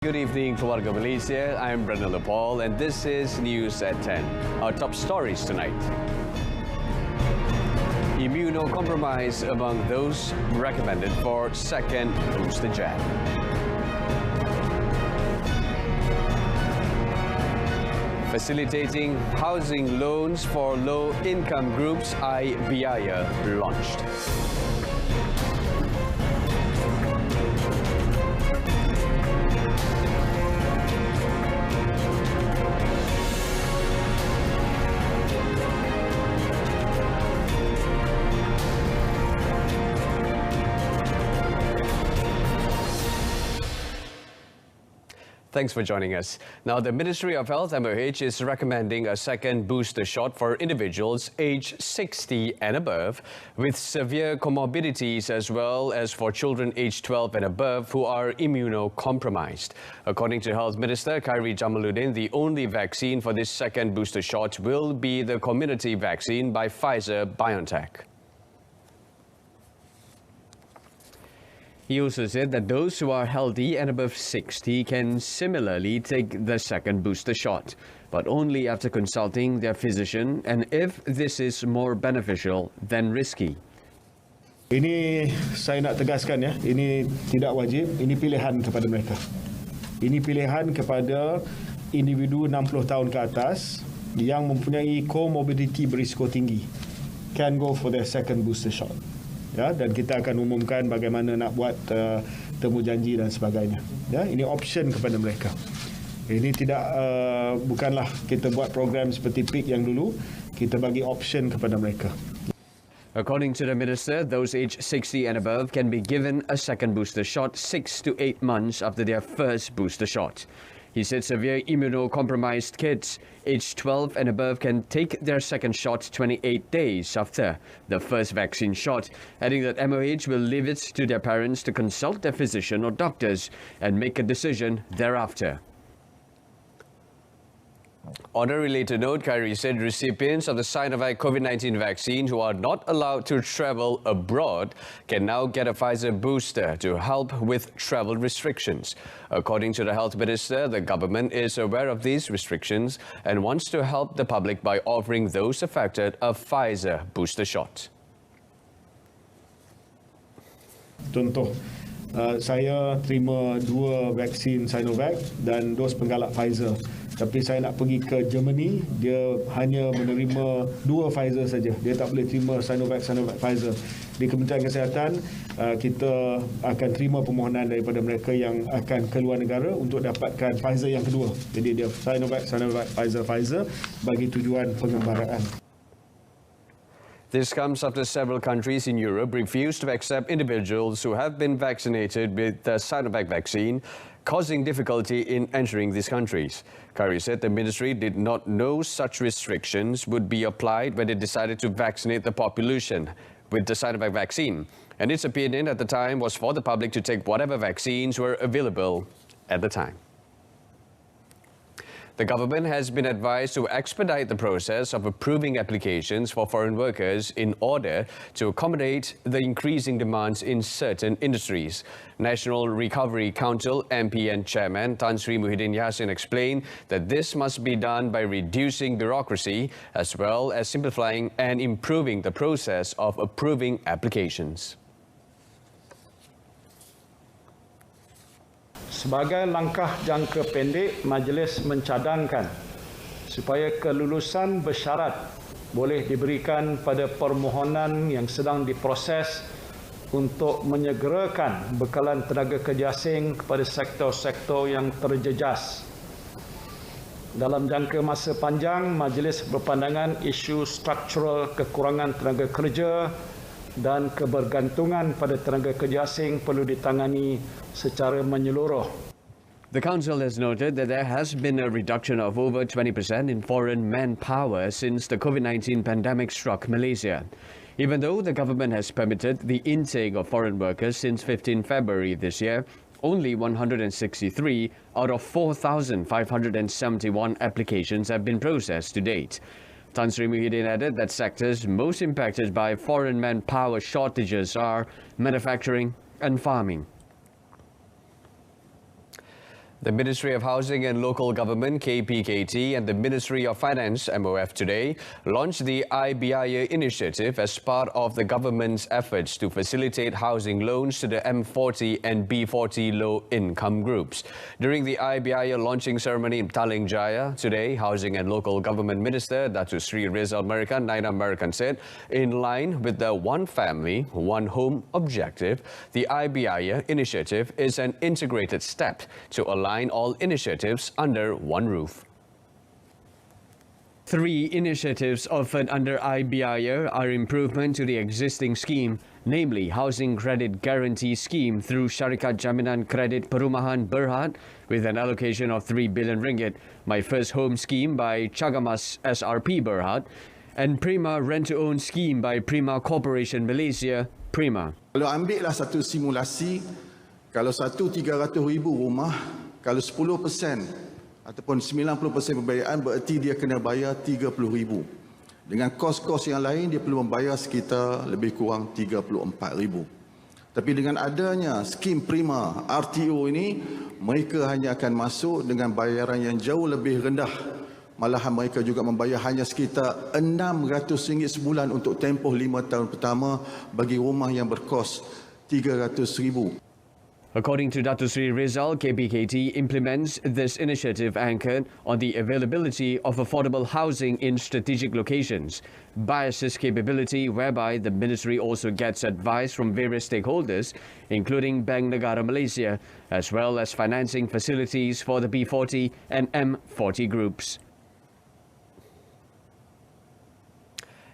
Good evening, keluarga Malaysia. I'm Brendan Paul, and this is News at 10. Our top stories tonight. Immunocompromised among those recommended for second booster jab. Facilitating housing loans for low-income groups, IBII launched. Thanks for joining us. Now, the Ministry of Health, MOH, is recommending a second booster shot for individuals aged 60 and above with severe comorbidities, as well as for children aged 12 and above who are immunocompromised. According to Health Minister Khairi Jamaluddin, the only vaccine for this second booster shot will be the community vaccine by Pfizer-BioNTech. He also said that those who are healthy and above 60 can similarly take the second booster shot, but only after consulting their physician and if this is more beneficial than risky. Ini saya nak tegaskan ya, ini tidak wajib, ini pilihan kepada mereka. Ini pilihan kepada individu 60 tahun ke atas yang mempunyai comorbidity berisiko tinggi. Can go for their second booster shot. Ya, dan kita akan umumkan bagaimana nak buat temu janji dan sebagainya. Ya, ini option kepada mereka. Ini tidak bukanlah kita buat program seperti PIK yang dulu, kita bagi option kepada mereka. According to the minister, those aged 60 and above can be given a second booster shot 6 to 8 months after their first booster shot. He said severe immunocompromised kids aged 12 and above can take their second shot 28 days after the first vaccine shot, adding that MOH will leave it to their parents to consult their physician or doctors and make a decision thereafter. On a related note, Khairi said recipients of the Sinovac COVID-19 vaccine who are not allowed to travel abroad can now get a Pfizer booster to help with travel restrictions. According to the Health Minister, the government is aware of these restrictions and wants to help the public by offering those affected a Pfizer booster shot. Contoh, saya terima 2 vaksin Sinovac dan dos penggalak Pfizer. Tapi saya nak pergi ke Germany, dia hanya menerima 2 Pfizer saja. Dia tak boleh terima Sinovac Pfizer. Di Kementerian Kesihatan, kita akan terima permohonan daripada mereka yang akan keluar negara untuk dapatkan Pfizer yang kedua. Jadi dia Sinovac, Pfizer bagi tujuan pengembaraan. This comes after several countries in Europe refused to accept individuals who have been vaccinated with the Sinovac vaccine, causing difficulty in entering these countries. Khairi said the ministry did not know such restrictions would be applied when it decided to vaccinate the population with the Sinovac vaccine. And its opinion at the time was for the public to take whatever vaccines were available at the time. The government has been advised to expedite the process of approving applications for foreign workers in order to accommodate the increasing demands in certain industries. National Recovery Council MPN Chairman Tan Sri Muhyiddin Yassin explained that this must be done by reducing bureaucracy as well as simplifying and improving the process of approving applications. Sebagai langkah jangka pendek, majlis mencadangkan supaya kelulusan bersyarat boleh diberikan pada permohonan yang sedang diproses untuk menyegerakan bekalan tenaga kerja asing kepada sektor-sektor yang terjejas. Dalam jangka masa panjang, majlis berpandangan isu struktural kekurangan tenaga kerja dan kebergantungan pada tenaga kerja asing perlu ditangani secara menyeluruh. The council has noted that there has been a reduction of over 20% in foreign manpower since the COVID-19 pandemic struck Malaysia. Even though the government has permitted the intake of foreign workers since 15 February this year, only 163 out of 4,571 applications have been processed to date. Tan Sri Muhyiddin added that sectors most impacted by foreign manpower shortages are manufacturing and farming. The Ministry of Housing and Local Government KPKT and the Ministry of Finance MOF today launched the IBII initiative as part of the government's efforts to facilitate housing loans to the M40 and B40 low-income groups. During the IBII launching ceremony in Petaling Jaya today, Housing and Local Government Minister Datuk Sri Rizal Merican Naina Merican said, in line with the One Family, One Home objective, the IBII initiative is an integrated step to align all initiatives under one roof. 3 initiatives offered under IBII are improvement to the existing scheme, namely Housing Credit Guarantee Scheme through Syarikat Jaminan Kredit Perumahan Berhad with an allocation of 3 billion ringgit, My First Home Scheme by Cagamas SRP Berhad, and Prima Rent-to-Own Scheme by Prima Corporation Malaysia, Prima. Kalau ambillah satu simulasi, kalau 300,000 rumah, kalau 10% ataupun 90% pembiayaan bererti dia kena bayar 30,000. Dengan kos-kos yang lain dia perlu membayar sekitar lebih kurang 34,000. Tapi dengan adanya skim Prima RTO ini, mereka hanya akan masuk dengan bayaran yang jauh lebih rendah. Malahan mereka juga membayar hanya sekitar RM600 sebulan untuk tempoh 5 tahun pertama bagi rumah yang berkos 300,000. According to Datuk Sri Rizal, KPKT implements this initiative anchored on the availability of affordable housing in strategic locations, biases capability whereby the ministry also gets advice from various stakeholders, including Bank Negara Malaysia, as well as financing facilities for the B40 and M40 groups.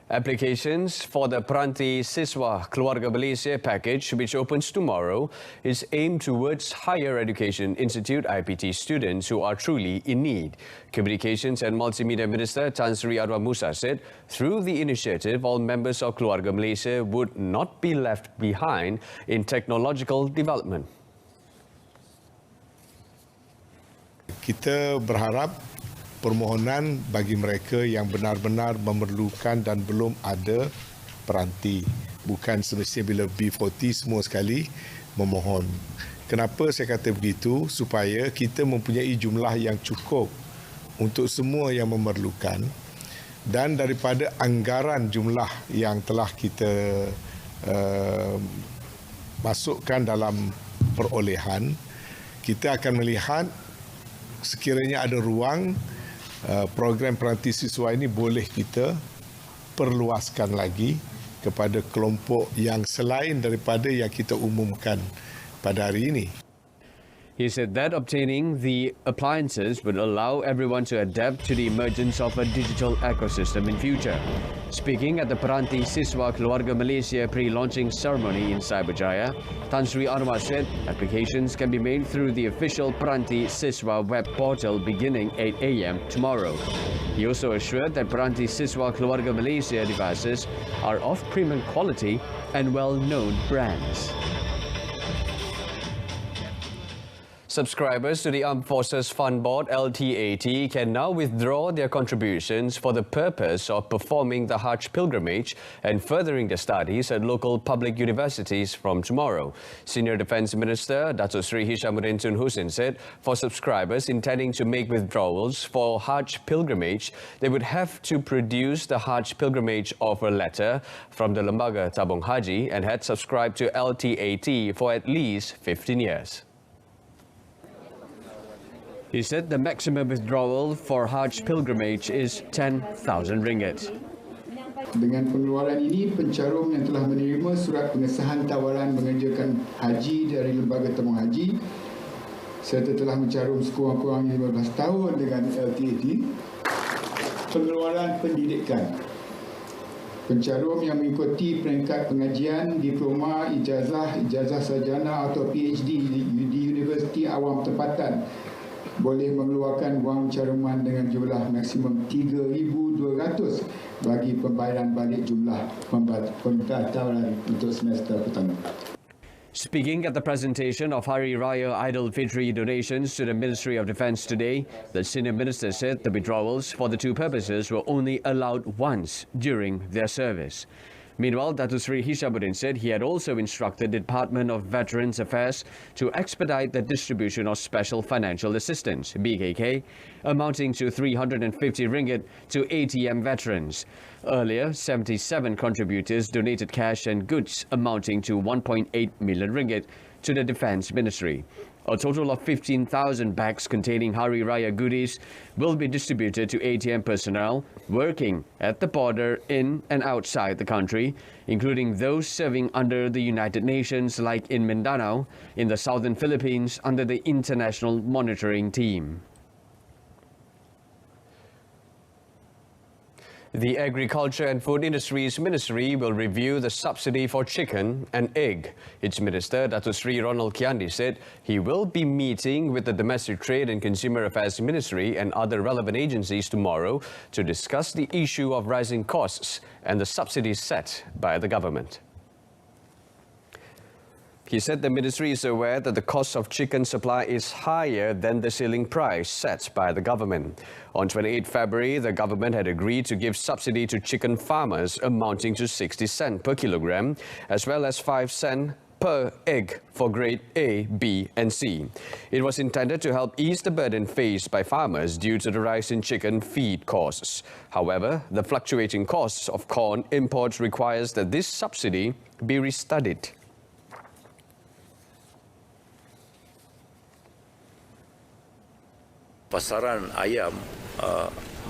Applications for the PRANTI SISWA Keluarga Malaysia package, which opens tomorrow, is aimed towards higher education institute IPT students who are truly in need. Communications and Multimedia Minister Tan Sri Anwar Musa said, through the initiative, all members of Keluarga Malaysia would not be left behind in technological development. Kita berharap permohonan bagi mereka yang benar-benar memerlukan dan belum ada peranti. Bukan semestinya bila B40 semua sekali memohon. Kenapa saya kata begitu? Supaya kita mempunyai jumlah yang cukup untuk semua yang memerlukan, dan daripada anggaran jumlah yang telah kita masukkan dalam perolehan, kita akan melihat sekiranya ada ruang, program peranti siswa ini boleh kita perluaskan lagi kepada kelompok yang selain daripada yang kita umumkan pada hari ini. He said that obtaining the appliances would allow everyone to adapt to the emergence of a digital ecosystem in future. Speaking at the PRANTI SISWA Keluarga Malaysia pre-launching ceremony in Cyberjaya, Tan Sri Anwar said applications can be made through the official PRANTI SISWA web portal beginning 8 a.m. tomorrow. He also assured that PRANTI SISWA Keluarga Malaysia devices are of premium quality and well-known brands. Subscribers to the Armed Forces Fund Board LTAT can now withdraw their contributions for the purpose of performing the Hajj pilgrimage and furthering their studies at local public universities from tomorrow. Senior Defence Minister Datuk Sri Hishamuddin Tun Hussein said for subscribers intending to make withdrawals for Hajj pilgrimage, they would have to produce the Hajj pilgrimage offer letter from the Lembaga Tabung Haji and had subscribed to LTAT for at least 15 years. He said the maximum withdrawal for Hajj pilgrimage is 10,000 ringgit. Dengan pengeluaran ini, pencarum yang telah menerima surat pengesahan tawaran mengerjakan haji dari Lembaga Tabung Haji serta telah mencarum sekurang-kurangnya 15 tahun dengan LTAT, pengeluaran pendidikan. Pencarum yang mengikuti peringkat pengajian, diploma, ijazah, ijazah sarjana atau PhD di Universiti Awam Tempatan boleh mengeluarkan wang caruman dengan jumlah maksimum 3,200 bagi pembayaran balik jumlah pendaftaran untuk semester pertama. Speaking at the presentation of Hari Raya Idul Fitri donations to the Ministry of Defence today, the senior minister said the withdrawals for the two purposes were only allowed once during their service. Meanwhile, Datuk Seri Hishamuddin said he had also instructed the Department of Veterans Affairs to expedite the distribution of Special Financial Assistance, BKK, amounting to 350 ringgit to ATM veterans. Earlier, 77 contributors donated cash and goods amounting to 1.8 million ringgit to the Defence Ministry. A total of 15,000 bags containing Hari Raya goodies will be distributed to ATM personnel working at the border in and outside the country, including those serving under the United Nations like in Mindanao, in the southern Philippines under the International Monitoring Team. The Agriculture and Food Industries Ministry will review the subsidy for chicken and egg. Its Minister, Datuk Seri Ronald Kiandi, said he will be meeting with the Domestic Trade and Consumer Affairs Ministry and other relevant agencies tomorrow to discuss the issue of rising costs and the subsidies set by the government. He said the ministry is aware that the cost of chicken supply is higher than the ceiling price set by the government. On 28 February, the government had agreed to give subsidy to chicken farmers amounting to 60 cents per kilogram, as well as 5 cents per egg for grade A, B and C. It was intended to help ease the burden faced by farmers due to the rise in chicken feed costs. However, the fluctuating costs of corn imports requires that this subsidy be restudied. Pasaran ayam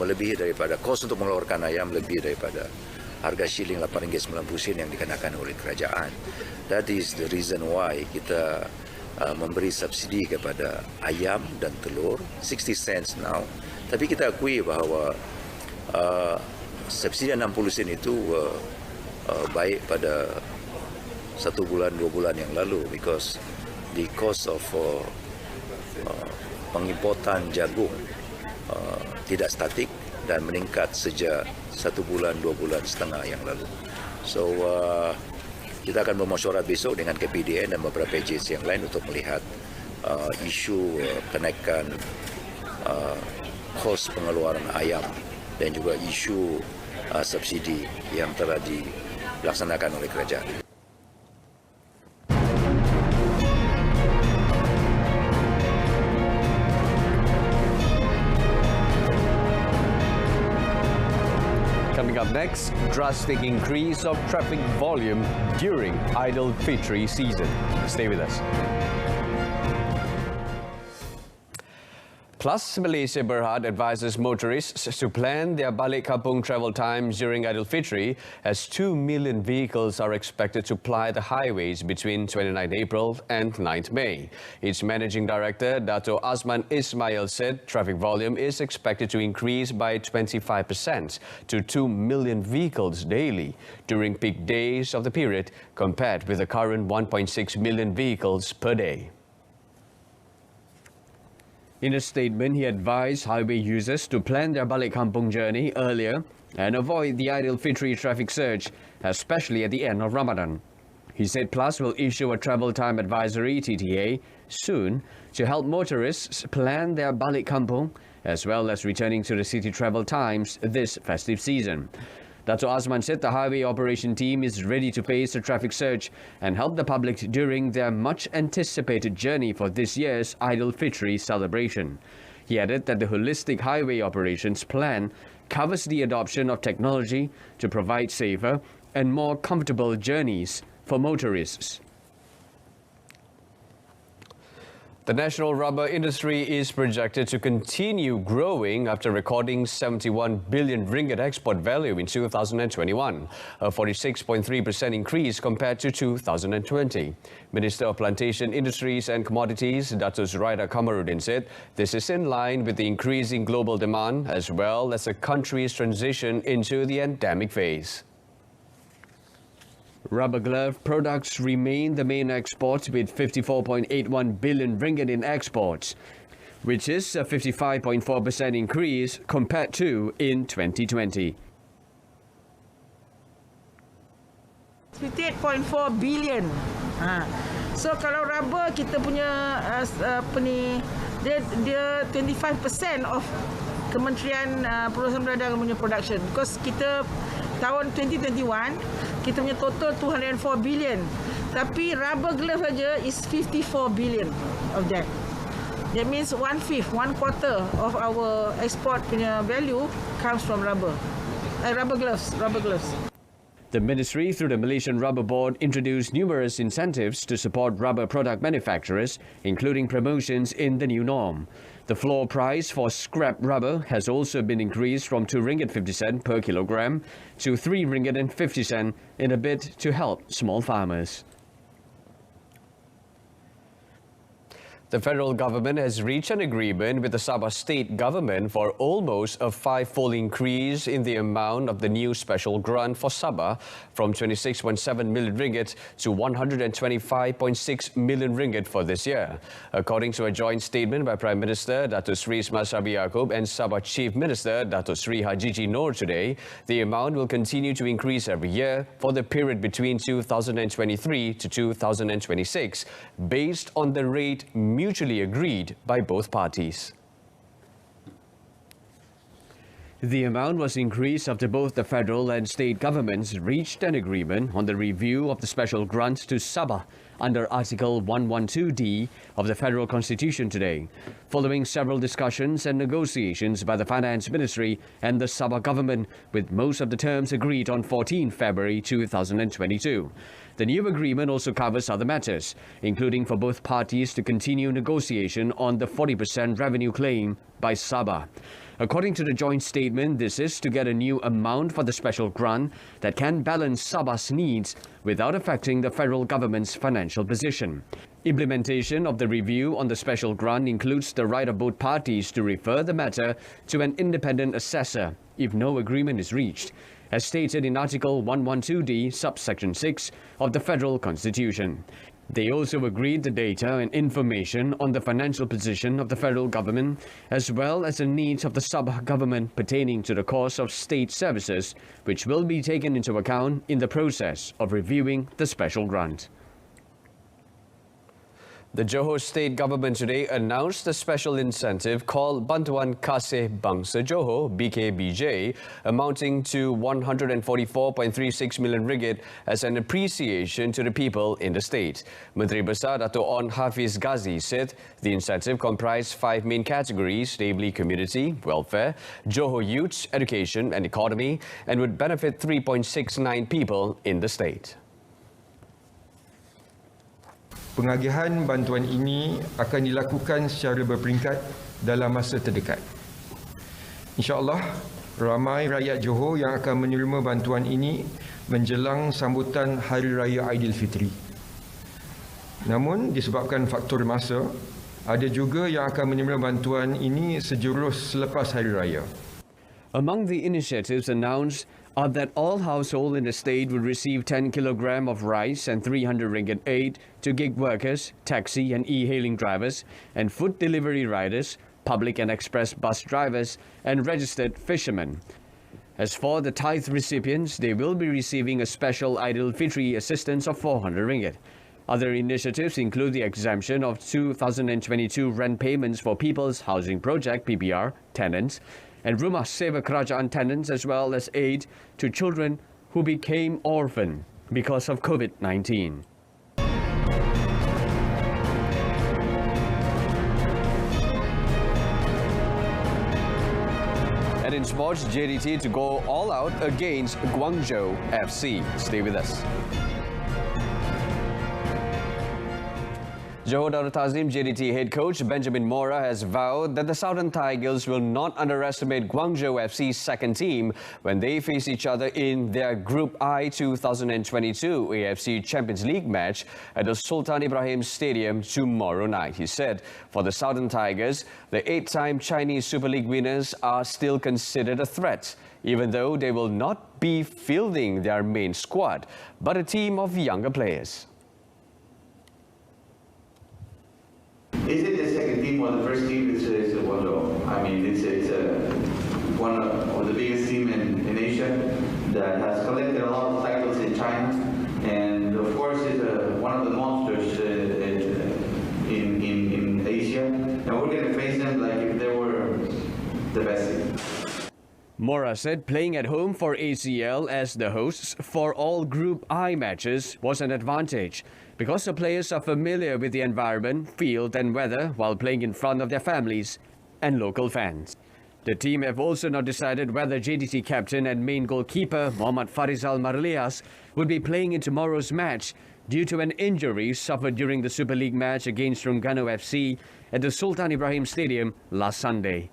melebihi daripada kos untuk mengeluarkan ayam lebih daripada harga shilling RM8.90 yang dikenakan oleh kerajaan. That is the reason why kita memberi subsidi kepada ayam dan telur 60 cents now. Tapi kita akui bahawa subsidi 60 sen itu baik pada 1 bulan 2 bulan yang lalu because the cost of pengimportan jagung tidak statik dan meningkat sejak 1 bulan 2 bulan setengah yang lalu. So kita akan bermesyuarat besok dengan KPDN dan beberapa agensi yang lain untuk melihat isu kenaikan kos pengeluaran ayam dan juga isu subsidi yang telah dilaksanakan oleh kerajaan. Coming up next, drastic increase of traffic volume during Idul Fitri season. Stay with us. Plus, Malaysia Berhad advises motorists to plan their balik kampung travel times during Idul Fitri, as 2 million vehicles are expected to ply the highways between 29 April and 9 May. Its Managing Director, Dato' Azman Ismail, said traffic volume is expected to increase by 25% to 2 million vehicles daily during peak days of the period, compared with the current 1.6 million vehicles per day. In a statement, he advised highway users to plan their balik kampung journey earlier and avoid the Idul Fitri traffic surge, especially at the end of Ramadan. He said Plus will issue a travel time advisory, TTA, soon to help motorists plan their balik kampung as well as returning to the city travel times this festive season. Dato' Azman said the highway operation team is ready to face the traffic surge and help the public during their much-anticipated journey for this year's Idul Fitri celebration. He added that the holistic highway operations plan covers the adoption of technology to provide safer and more comfortable journeys for motorists. The national rubber industry is projected to continue growing after recording 71 billion ringgit export value in 2021, a 46.3% increase compared to 2020. Minister of Plantation Industries and Commodities, Dato' Zuraida Kamarudin, said this is in line with the increasing global demand as well as the country's transition into the endemic phase. Rubber glove products remain the main export with 54.81 billion ringgit in exports, which is a 55.4% increase compared to in 2020. 58.4 billion. So kalau rubber kita punya dia 25% of Kementerian Perusahaan Perdagangan punya production, because kita tahun 2021 kita punya total 204 billion. Tapi rubber glove saja is 54 billion of that. That means 1/5, 1/4 of our export punya value comes from rubber. Rubber gloves. The ministry, through the Malaysian Rubber Board, introduced numerous incentives to support rubber product manufacturers, including promotions in the new norm. The floor price for scrap rubber has also been increased from 2 ringgit 50 cent per kilogram to 3 ringgit and 50 cent in a bid to help small farmers. The federal government has reached an agreement with the Sabah state government for almost a 5-fold increase in the amount of the new special grant for Sabah from 26.7 million ringgit to 125.6 million ringgit for this year. According to a joint statement by Prime Minister Datuk Seri Semasa and Sabah Chief Minister Datuk Seri Haji Noor today, the amount will continue to increase every year for the period between 2023 to 2026, based on the rate mutually agreed by both parties. The amount was increased after both the federal and state governments reached an agreement on the review of the special grants to Sabah under Article 112D of the Federal Constitution today, following several discussions and negotiations by the Finance Ministry and the Sabah government, with most of the terms agreed on 14 February 2022. The new agreement also covers other matters, including for both parties to continue negotiation on the 40% revenue claim by Sabah. According to the joint statement, this is to get a new amount for the special grant that can balance Sabah's needs without affecting the federal government's financial position. Implementation of the review on the special grant includes the right of both parties to refer the matter to an independent assessor if no agreement is reached, as stated in Article 112D, subsection 6 of the Federal Constitution. They also agreed the data and information on the financial position of the federal government, as well as the needs of the Sabah government pertaining to the cost of state services, which will be taken into account in the process of reviewing the special grant. The Johor state government today announced a special incentive called Bantuan Kasih Bangsa Johor, BKBJ, amounting to 144.36 million ringgit as an appreciation to the people in the state. Menteri Besar Dato' On Hafiz Ghazi said the incentive comprised 5 main categories, namely community, welfare, Johor youth, education and economy, and would benefit 3.69 people in the state. Pengagihan bantuan ini akan dilakukan secara berperingkat dalam masa terdekat. InsyaAllah, ramai rakyat Johor yang akan menerima bantuan ini menjelang sambutan Hari Raya Aidilfitri. Namun, disebabkan faktor masa, ada juga yang akan menerima bantuan ini sejurus selepas Hari Raya. Among the initiatives announced are that all households in the state will receive 10 kg of rice and 300 ringgit aid to gig workers, taxi and e-hailing drivers, and food delivery riders, public and express bus drivers, and registered fishermen. As for the tithe recipients, they will be receiving a special Aidilfitri assistance of 400 ringgit. Other initiatives include the exemption of 2022 rent payments for People's Housing Project (PPR) tenants, and Rumah Sewa Kerajaan tenants, as well as aid to children who became orphan because of COVID-19. And in sports, JDT to go all out against Guangzhou FC. Stay with us. Johor Darul Tazim JDT head coach Benjamin Mora has vowed that the Southern Tigers will not underestimate Guangzhou FC's second team when they face each other in their Group I 2022 AFC Champions League match at the Sultan Ibrahim Stadium tomorrow night. He said for the Southern Tigers, the 8-time Chinese Super League winners are still considered a threat, even though they will not be fielding their main squad, but a team of younger players. Is it the second team or the first team? It's Guangzhou. I mean, it's one of the biggest team in Asia that has collected a lot of titles in China, and of course it's one of the monsters in Asia. And we're going to face them like if they were the best team. Mora said playing at home for ACL as the hosts for all Group I matches was an advantage because the players are familiar with the environment, field and weather while playing in front of their families and local fans. The team have also not decided whether JDT captain and main goalkeeper Muhammad Farizal Marlias would be playing in tomorrow's match due to an injury suffered during the Super League match against Terengganu FC at the Sultan Ibrahim Stadium last Sunday.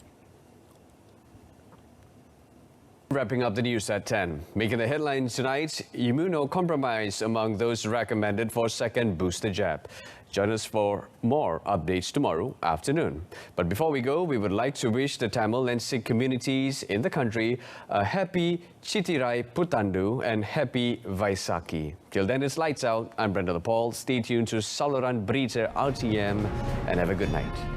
Wrapping up the news at 10. Making the headlines tonight, immunocompromised among those recommended for second booster jab. Join us for more updates tomorrow afternoon. But before we go, we would like to wish the Tamil and Sikh communities in the country a happy Chittirai Puthandu and happy Vaisakhi. Till then, it's lights out. I'm Brenda Paul. Stay tuned to Saluran Berita RTM and have a good night.